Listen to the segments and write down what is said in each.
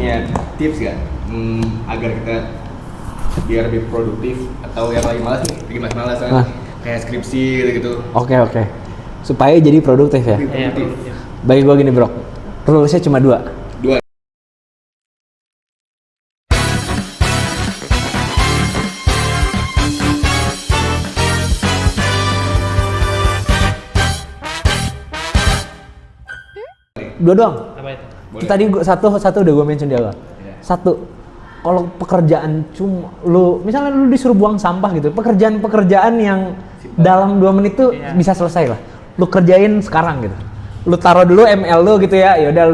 punya tips nggak agar kita biar lebih produktif atau yang lagi malas nih, lagi malas kayak skripsi gitu-gitu. Oke. Supaya jadi produktif ya. Produktif. Bagi gua gini bro, rulesnya cuma 2. Dua doang. Apa itu? Boleh. Tadi satu udah gue mention di awal. Iya. Satu, kalau pekerjaan cuma misalnya lu disuruh buang sampah gitu, pekerjaan yang dalam 2 menit tuh bisa selesai lah. Lu kerjain sekarang gitu. Lu taruh dulu ML lu gitu ya. Ya udah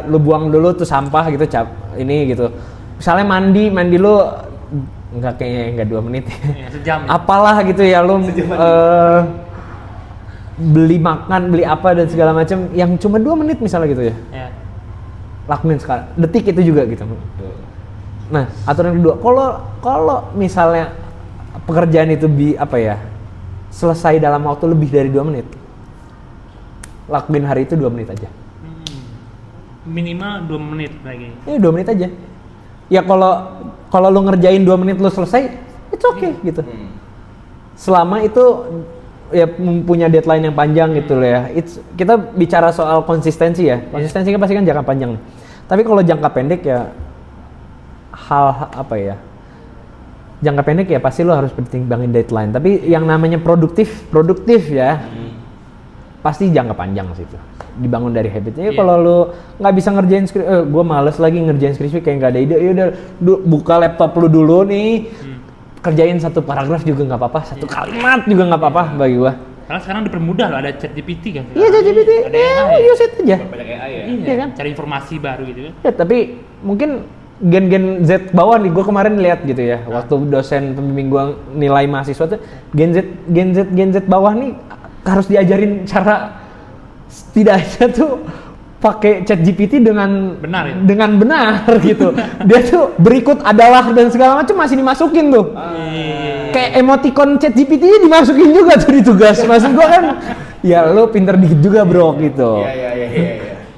lu buang dulu tuh sampah gitu ini gitu. Misalnya mandi lu enggak 2 menit. Ya, sejam. Apalah gitu ya lu beli makan, beli apa dan segala macam yang cuma 2 menit misalnya gitu ya. Lakuin sekarang. Detik itu juga gitu. Nah, aturan kedua, kalau misalnya pekerjaan itu selesai dalam waktu lebih dari 2 menit. Lakuin hari itu 2 menit aja. Minimal 2 menit lagi. Ini 2 menit aja. Ya kalau lu ngerjain 2 menit lu selesai, it's okay gitu. Selama itu ya punya deadline yang panjang gitu loh ya. Kita bicara soal konsistensi ya. Konsistensi kan pasti kan jangka panjang nih. Tapi kalau jangka pendek ya jangka pendek ya pasti lo harus pertimbangin deadline. Tapi yang namanya produktif ya. Pasti jangka panjang sih itu. Dibangun dari habitnya. Kalau lo nggak bisa ngerjain gue males lagi ngerjain skripsi kayak nggak ada ide. Ya udah buka laptop lu dulu nih. Kerjain 1 paragraf juga nggak apa-apa, 1 kalimat juga nggak apa-apa bagi gua. Karena sekarang dipermudah loh, ada ChatGPT kan. Iya ChatGPT, use it aja. Banyak AI ya. Iya kan? Cari informasi baru gitu kan. Ya tapi mungkin gen Z bawah nih, gua kemarin lihat gitu ya, waktu dosen pembimbing gua nilai mahasiswa tuh Gen Z bawah nih harus diajarin cara setidaknya tuh pakai ChatGPT dengan benar ya? Dengan benar gitu. Dia tuh berikut adalah dan segala macam masih dimasukin tuh. Kayak emoticon ChatGPT dimasukin juga tuh di tugas. Maksud gua kan ya lo pinter dikit juga bro gitu. Iya.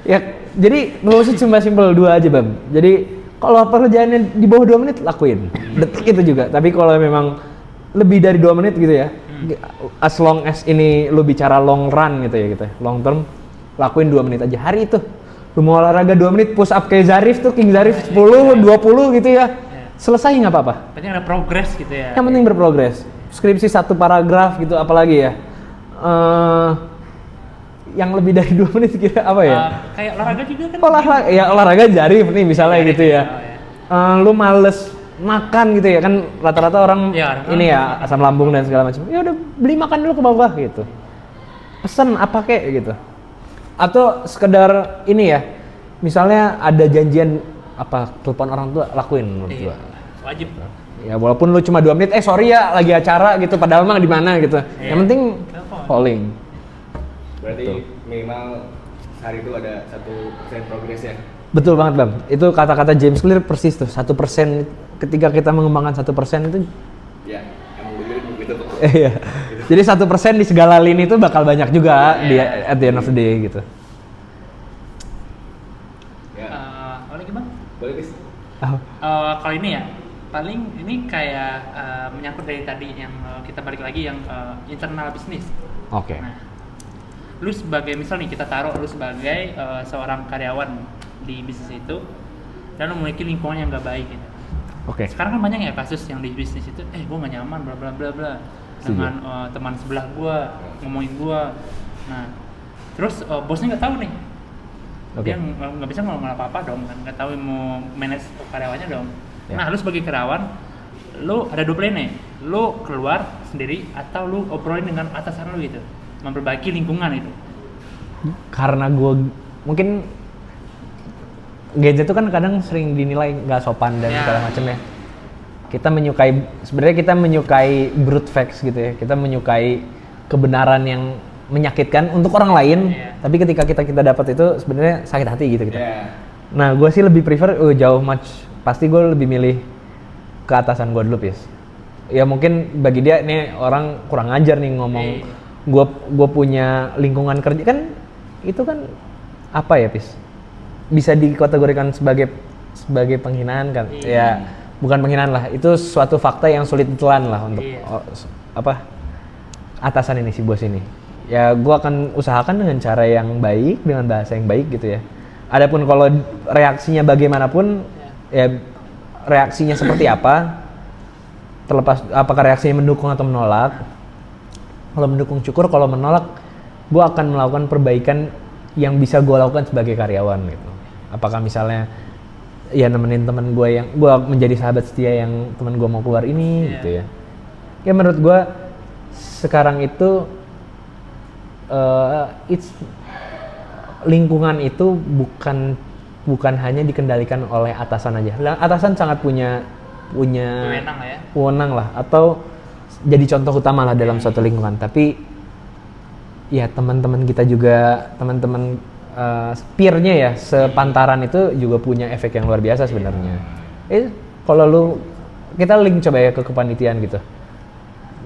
Ya jadi rumusnya cuma simpel 2 aja Bam. Jadi kalau pekerjaannya di bawah 2 menit lakuin. Detik itu juga. Tapi kalau memang lebih dari 2 menit gitu ya. As long as ini lo bicara long run gitu ya. Long term lakuin 2 menit aja hari itu. Lu mau olahraga 2 menit push up kayak Zarif tuh, King Zarif 10, 20 gitu ya. Selesai nggak apa-apa. Penting ada progres gitu ya. Yang penting berprogres. Skripsi 1 paragraf gitu apalagi ya. Yang lebih dari 2 menit kira apa ya? Kayak olahraga juga kan. Olahraga Zarif nih misalnya gitu ya. Lu males makan gitu ya kan rata-rata orang ini ya asam lambung dan segala macam. Ya udah beli makan dulu ke bawah gitu. Pesen apa kek gitu. Atau sekedar ini ya, misalnya ada janjian telepon orang tua, lakuin menurut gua. Wajib. Ya walaupun lu cuma 2 menit, sorry ya lagi acara gitu, padahal mah di mana gitu. Yang penting calling. Berarti minimal hari itu ada 1% progresnya. Betul banget Bam, itu kata-kata James Clear persis tuh, 1% ketika kita mengembangkan 1% itu. Ya, emang begitu kok. Iya. Jadi 1% di segala lini itu bakal banyak juga di at the end of the day gitu. Ya. Boleh gimana? Boleh bis. Kalau ini ya, paling ini kayak menyangkut dari tadi yang kita balik lagi yang internal bisnis. Oke. Nah, lu sebagai misal nih kita taruh lu sebagai seorang karyawan di bisnis itu dan lu memiliki lingkungan yang nggak baik gitu. Oke. Sekarang kan banyak ya kasus yang di bisnis itu, gue nggak nyaman bla bla bla bla dengan teman sebelah gue ngomongin gue. Nah, terus bosnya nggak tahu nih. Dia nggak bisa ngomong apa-apa dong, kan nggak tahu mau manage karyawannya dong. Nah, lu sebagai karyawan, lu ada 2 plan nih. Lu keluar sendiri atau lu obrolin dengan atasan lu gitu, memperbaiki lingkungan itu. Karena gue mungkin Gen Z itu kan kadang sering dinilai nggak sopan dan segala macam ya. Sebenarnya kita menyukai brute facts gitu ya. Kita menyukai kebenaran yang menyakitkan untuk orang lain. Tapi ketika kita dapat itu sebenarnya sakit hati gitu kita. Nah, gue sih lebih prefer pasti gue lebih milih ke atasan gue dulu, Pis. Ya mungkin bagi dia ini orang kurang ajar nih ngomong gue punya lingkungan kerja kan itu kan apa ya, Pis? Bisa dikategorikan sebagai sebagai penghinaan kan. Iya. Ya bukan penghinaan lah, itu suatu fakta yang sulit ditelan lah untuk Iya. Atasan ini, si bos ini. Ya gue akan usahakan dengan cara yang baik, dengan bahasa yang baik gitu ya. Adapun kalau reaksinya bagaimanapun, ya reaksinya seperti apa, terlepas apakah reaksinya mendukung atau menolak. Kalau mendukung syukur, kalau menolak gue akan melakukan perbaikan yang bisa gue lakukan sebagai karyawan gitu. Apakah misalnya ya nemenin teman gue yang gue menjadi sahabat setia yang teman gue mau keluar ini gitu ya. Ya menurut gue sekarang itu lingkungan itu bukan hanya dikendalikan oleh atasan aja. Atasan sangat punya wewenang lah, atau jadi contoh utama lah dalam suatu lingkungan. Tapi ya teman-teman kita juga, teman-teman peer-nya ya, sepantaran itu juga punya efek yang luar biasa sebenarnya. Kalau kita link coba ya ke kepanitiaan gitu.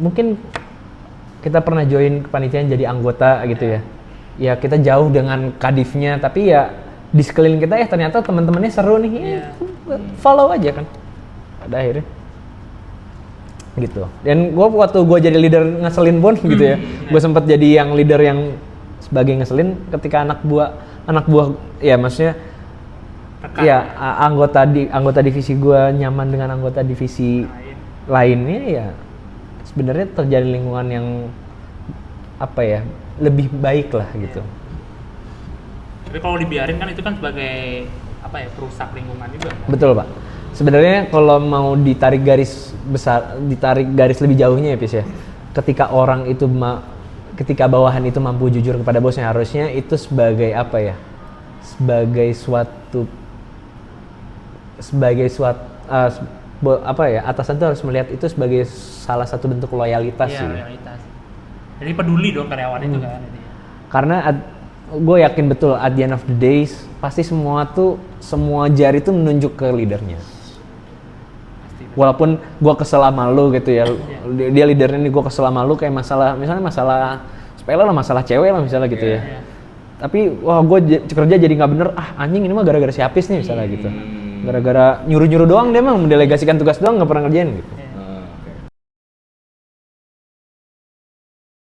Mungkin kita pernah join kepanitiaan jadi anggota gitu ya. Ya kita jauh dengan kadifnya, tapi ya di sekeliling kita ternyata teman-temannya seru nih. Follow aja kan. Pada akhirnya gitu. Dan waktu gue jadi leader ngeselin pun gitu ya. Gue sempat jadi yang leader yang sebagai ngeselin ketika anak buah ya maksudnya ya anggota divisi gue nyaman dengan anggota divisi lainnya, ya sebenarnya terjadi lingkungan yang lebih baik lah gitu. Tapi kalau dibiarin kan itu kan sebagai perusak lingkungan juga. Betul Pak. Sebenarnya kalau mau ditarik garis lebih jauhnya ya Pis ya. Ketika bawahan itu mampu jujur kepada bosnya, harusnya itu sebagai atasan itu harus melihat itu sebagai salah satu bentuk loyalitas sih. Loyalitas. Jadi peduli dong karyawan itu kan. Karena gue yakin betul at the end of the days pasti semua jari itu menunjuk ke leadernya. Walaupun gue kesel sama lu gitu ya, dia leadernya nih, gue kesel sama lu kayak misalnya masalah sepele lah, masalah cewek lah misalnya gitu ya. Tapi gue kerja jadi nggak bener, anjing ini mah gara-gara si Apis nih misalnya gitu. Gara-gara nyuruh-nyuruh doang, dia mah mendelegasikan tugas doang, nggak pernah ngerjain gitu.